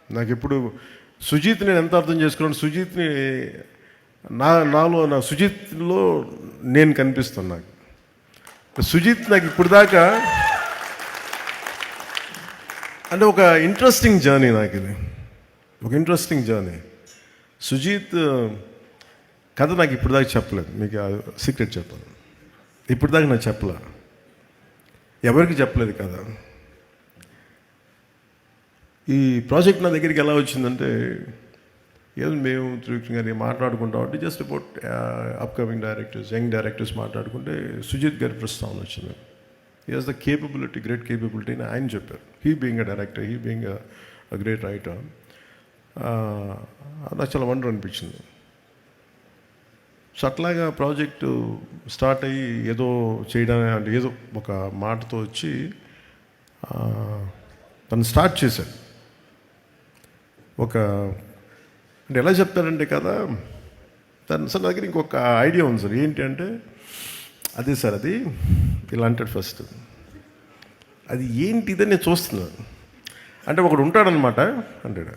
నాకు ఎప్పుడు సుజీత్ నేను ఎంత అర్థం చేసుకున్నాను, సుజీత్ని నా సుజిత్లో నేను కనిపిస్తాను. నాకు సుజిత్ నాకు ఇప్పుడు దాకా అంటే ఒక ఇంట్రెస్టింగ్ జర్నీ. నాకు ఇది ఒక ఇంట్రెస్టింగ్ జర్నీ. సుజిత్ కథ నాకు ఇప్పుడు దాకా చెప్పలేదు. మీకు సీక్రెట్ చెప్పాను, ఇప్పుడు దాకా నాకు చెప్పలే, ఎవరికి చెప్పలేదు కదా. ఈ ప్రాజెక్ట్ నా దగ్గరికి ఎలా వచ్చిందంటే, ఏదో మేము త్రివిక్రమ్ గారి మాట్లాడుకుంటా ఉంటే just about upcoming directors, young directors మాట్లాడుకుంటే సుజిత్ గారి ప్రస్తావన వచ్చింది. He has the capability, great capability అని ఆయన చెప్పారు. He being a director, he being a great writer. నాకు చాలా వండర్ అనిపించింది. సో అట్లాగా ప్రాజెక్టు స్టార్ట్ అయ్యి ఏదో చేయడానికి అంటే ఏదో ఒక మాటతో వచ్చి తను స్టార్ట్ చేశాడు. ఒక అంటే ఎలా చెప్తారంటే కదా, తను సార్ దగ్గర ఇంకొక ఐడియా ఉంది సార్. ఏంటి అంటే, అదే సార్ అది ఇలా అంటాడు ఫస్ట్. అది ఏంటిదని నేను చూస్తున్నాను అంటే ఒకడు ఉంటాడనమాట అంటాడు.